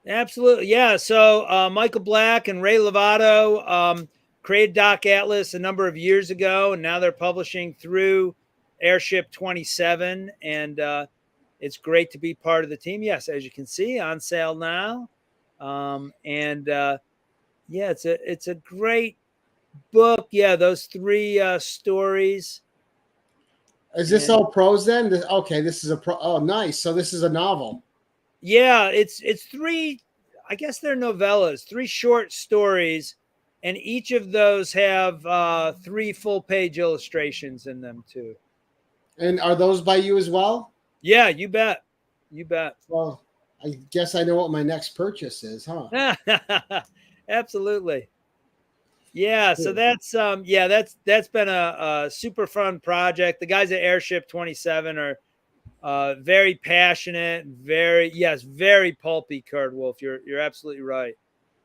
Absolutely. Yeah. So Michael Black and Ray Lovato created Doc Atlas a number of years ago, and now they're publishing through Airship 27. And it's great to be part of the team. Yes, as you can see, on sale now. And yeah, it's a great book. Yeah, those 3 stories. Is this And all prose then? Okay, this is a pro. Oh, nice. So this is a novel. yeah, it's 3, I guess they're novellas, 3 short stories, and each of those have 3 full page illustrations in them too. And are those by you as well? Yeah, you bet. You bet. Well, I guess I know what my next purchase is, huh? Absolutely. Yeah, so Cool. that's been a super fun project. The guys at Airship 27 are very passionate, very pulpy. Kurt Wolf, you're absolutely right.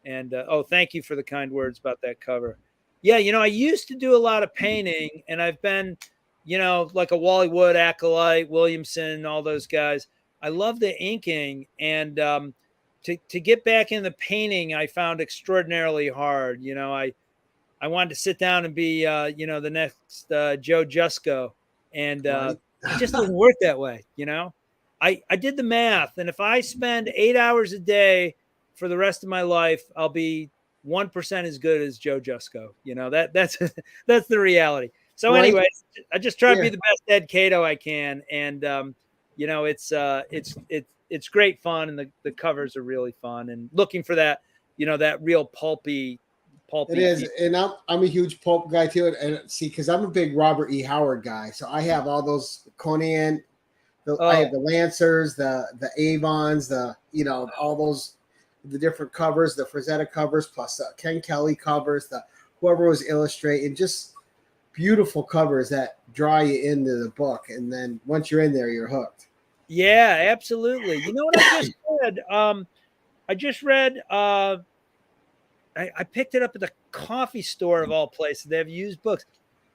And thank you for the kind words about that cover. Yeah, I used to do a lot of painting, and I've been, like a Wally Wood acolyte, Williamson, all those guys. I love the inking, and to get back in the painting, I found extraordinarily hard. I wanted to sit down and be, the next Joe Jusko, and Right. it just doesn't work that way. I did the math, and if I spend 8 hours a day for the rest of my life, I'll be 1% as good as Joe Jusko. That's that's the reality. So Right. anyway, I just try to Yeah. be the best Ed Catto I can, and it's great fun, and the covers are really fun, and looking for that that real pulpy It is, feel. and I'm a huge pulp guy too. And see, because I'm a big Robert E. Howard guy, so I have all those Conan. I have Oh, the Lancers, the Avons, all those the different covers, the Frazetta covers, plus the Ken Kelly covers, the whoever was illustrating, just beautiful covers that draw you into the book, and then once you're in there, you're hooked. yeah, absolutely. You know what I just read? I just read. I picked it up at the coffee store of all places. They have used books.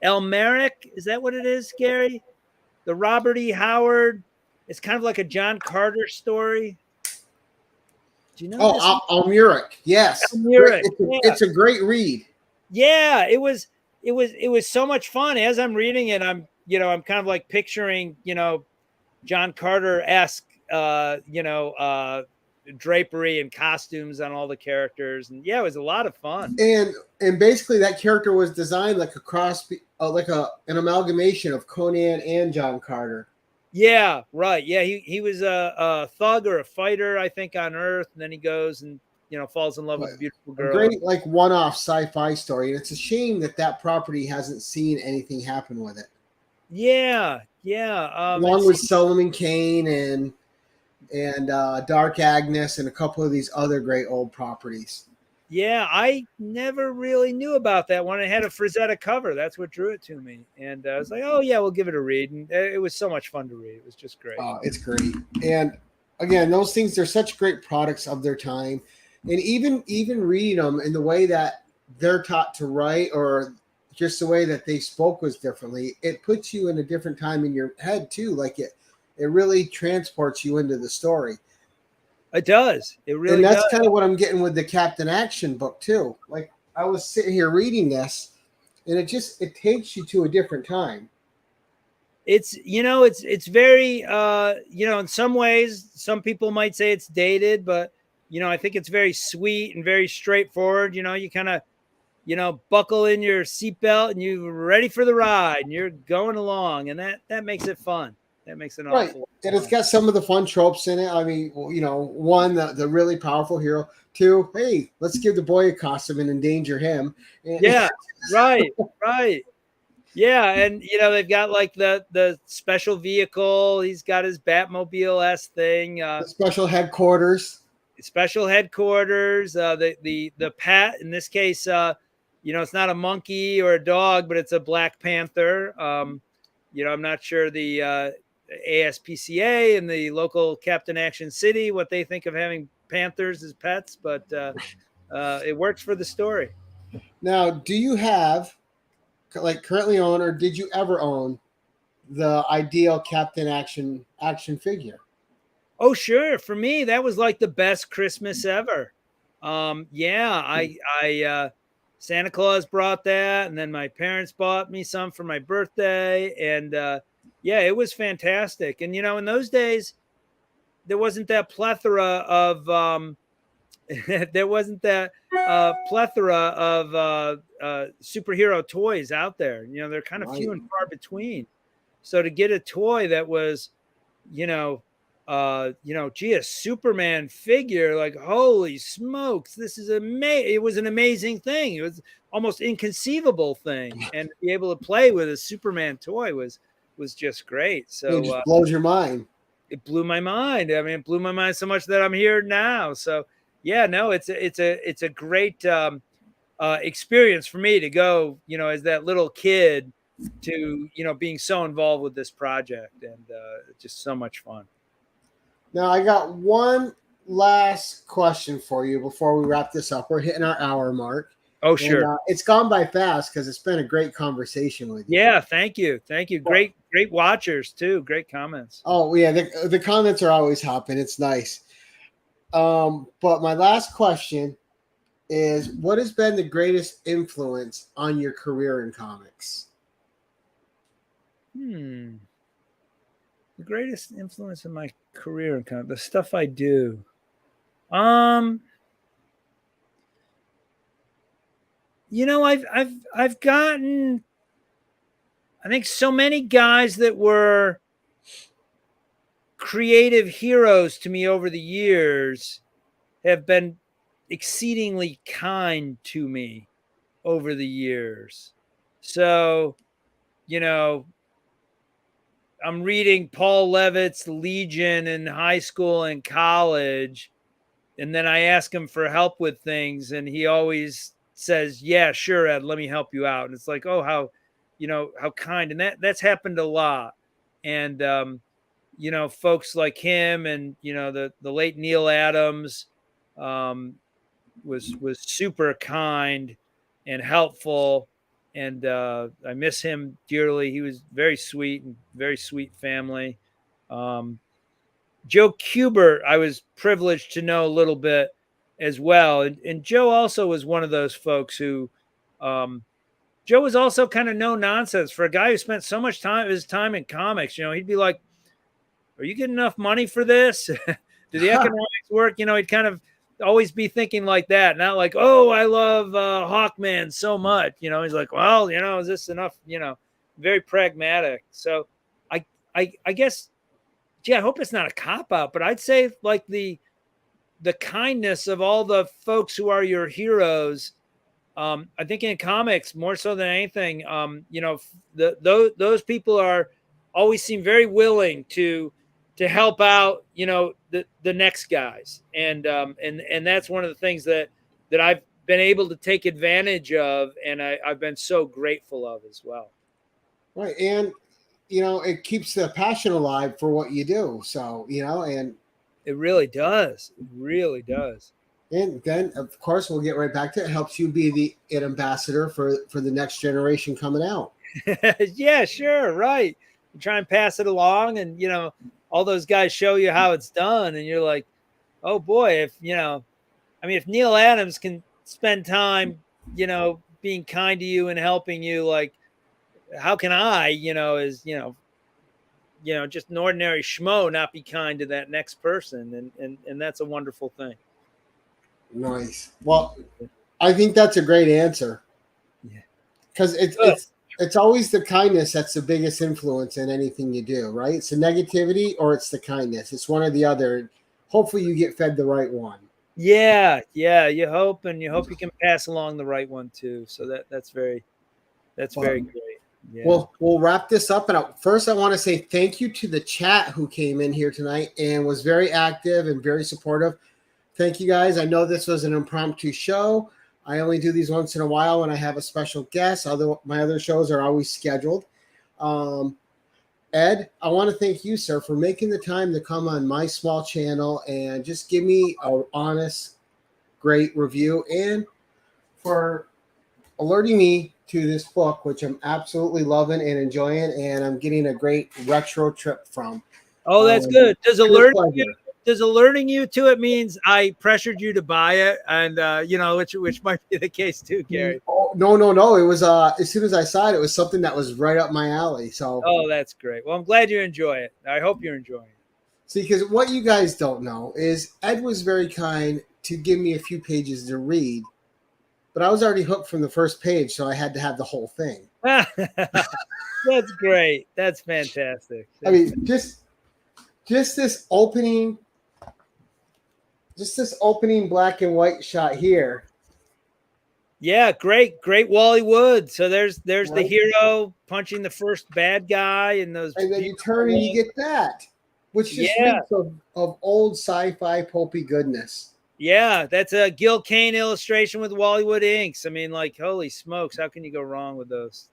El Merrick, is that what it is, Gary? The Robert E. Howard. It's kind of like a John Carter story. Do you know this? Almuric, yes, El Merrick. it's a great read. Yeah, it was so much fun. As I'm reading it, I'm kind of like picturing, John Carter-esque, drapery and costumes on all the characters, and yeah, it was a lot of fun. And basically, that character was designed like a cross, like an amalgamation of Conan and John Carter. Yeah, right. Yeah, he was a thug or a fighter, I think, on Earth, and then he goes and falls in love with a beautiful girl. A great like one-off sci-fi story, and it's a shame that property hasn't seen anything happen with it. Yeah. Along with Solomon Kane and Dark Agnes and a couple of these other great old properties. Yeah, I never really knew about that one. It had a Frazetta cover. That's what drew it to me. And I was like, oh, yeah, we'll give it a read. And it was so much fun to read. It was just great. Oh, it's great. And again, those things, they're such great products of their time. And even reading them in the way that they're taught to write, or just the way that they spoke was differently, it puts you in a different time in your head too. Like it really transports you into the story. It does. It really does. And that's does. kind of what I'm getting with the Captain Action book too. Like I was sitting here reading this, and it takes you to a different time. It's it's very in some ways, some people might say it's dated, but I think it's very sweet and very straightforward. You kind of buckle in your seatbelt and you're ready for the ride, and you're going along, and that makes it fun. That makes it right. awful. And it's got some of the fun tropes in it. I mean, one, the really powerful hero. Two, hey, let's give the boy a costume and endanger him. Yeah, right. Yeah, and they've got like the special vehicle. He's got his Batmobile-esque thing. The special headquarters. The pet in this case. It's not a monkey or a dog, but it's a Black Panther. I'm not sure the ASPCA and the local Captain Action City what they think of having panthers as pets, but it works for the story. Now, do you have, like, currently own, or did you ever own the ideal Captain Action figure? Oh, sure. For me, that was like the best Christmas ever. Santa Claus brought that, and then my parents bought me some for my birthday, and it was fantastic. And in those days, there wasn't that plethora of superhero toys out there. They're kind of few and far between. So to get a toy that was, a Superman figure, like, holy smokes, this is amazing. It was an amazing thing. It was almost inconceivable thing. And to be able to play with a Superman toy was just great. So it just blows your mind. It blew my mind. I mean, it blew my mind so much that I'm here now. So yeah, no, it's a great experience for me to go, as that little kid to, being so involved with this project, and just so much fun. Now, I got one last question for you before we wrap this up. We're hitting our hour mark. Oh, sure. And, it's gone by fast because it's been a great conversation with you. Yeah, thank you. Great watchers too. Great comments. Oh yeah, the comments are always hopping. It's nice. But my last question is, what has been the greatest influence on your career in comics? The greatest influence in my career in comics, the stuff I do. I've gotten, I think, so many guys that were creative heroes to me over the years have been exceedingly kind to me over the years. So, you know, I'm reading Paul Levitt's Legion in high school and college, and then I ask him for help with things, and he always says, "Yeah, sure, Ed, let me help you out." And it's like, oh, how kind, and that's happened a lot. And folks like him, and the late Neil Adams, um, was super kind and helpful, and I miss him dearly. He was very sweet and very sweet family. Um, Joe Kubert, I was privileged to know a little bit as well, and Joe also was one of those folks who, Joe was also kind of no nonsense for a guy who spent so much time his time in comics. He'd be like, "Are you getting enough money for this? Do the economics work?" He'd kind of always be thinking like that, not like, "Oh, I love Hawkman so much." He's like, "Well, is this enough?" Very pragmatic. So I guess, gee, I hope it's not a cop out, but I'd say like the kindness of all the folks who are your heroes. I think in comics more so than anything, those people are always seem very willing to help out, the next guys, and that's one of the things that I've been able to take advantage of, and I've been so grateful of as well. Right. And, it keeps the passion alive for what you do. So, and It really does. It really does. and then of course we'll get right back to it. It helps you be an ambassador for the next generation coming out. Yeah, sure, right. You try and pass it along, and all those guys show you how it's done, and you're like, oh boy, if Neil Adams can spend time, being kind to you and helping you, like, how can I, as just an ordinary schmo, not be kind to that next person, and that's a wonderful thing. Nice. Well, I think that's a great answer. Yeah. Because it's always the kindness that's the biggest influence in anything you do, right? It's the negativity or it's the kindness. It's one or the other. Hopefully you get fed the right one. Yeah, you hope, and you hope you can pass along the right one too. So that's very great. Yeah. Well, we'll wrap this up. And first, I want to say thank you to the chat who came in here tonight and was very active and very supportive. Thank you, guys. I know this was an impromptu show. I only do these once in a while when I have a special guest. My other shows are always scheduled. Ed, I want to thank you, sir, for making the time to come on my small channel and just give me an honest, great review, and for alerting me to this book, which I'm absolutely loving and enjoying, and I'm getting a great retro trip from. Oh, that's good. Does alerting you to it means I pressured you to buy it, and which might be the case too, Gary? Oh, no. It was as soon as I saw it, it was something that was right up my alley. So, oh, that's great. Well, I'm glad you enjoy it. I hope you're enjoying it. See, because what you guys don't know is Ed was very kind to give me a few pages to read, but I was already hooked from the first page, so I had to have the whole thing. That's great. That's fantastic. I mean, just this opening. Just this opening black and white shot here. Yeah, great Wally Wood. So there's the hero punching the first bad guy, and then you turn and you get that, which just reeks of old sci-fi pulpy goodness. Yeah, that's a Gil Kane illustration with Wally Wood inks. I mean, like, holy smokes, how can you go wrong with those?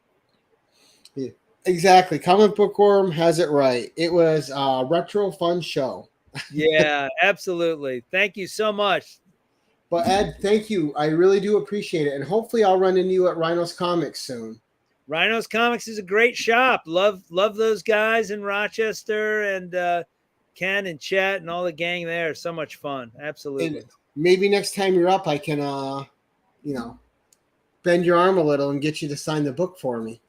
Yeah, exactly. Comic Bookworm has it right. It was a retro fun show. Yeah, absolutely. Thank you so much. But Ed, thank you. I really do appreciate it. And hopefully I'll run into you at Rhino's Comics soon. Rhino's Comics is a great shop. Love those guys in Rochester. And Ken and Chet and all the gang there. So much fun. Absolutely. And maybe next time you're up, I can, bend your arm a little and get you to sign the book for me.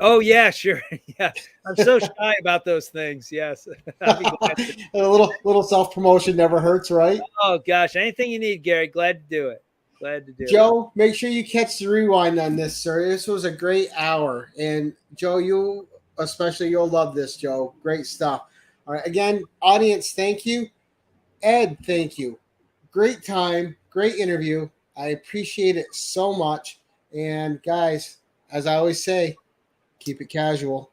Oh yeah, sure. Yeah. I'm so shy about those things. Yes. I'll be glad to. A little self promotion never hurts, right? Oh gosh. Anything you need, Gary. Glad to do it. Glad to do it. Joe, make sure you catch the rewind on this, sir. This was a great hour. And Joe, you'll love this, Joe. Great stuff. All right. Again, audience, thank you. Ed, thank you. Great time, great interview. I appreciate it so much. And guys, as I always say, keep it casual.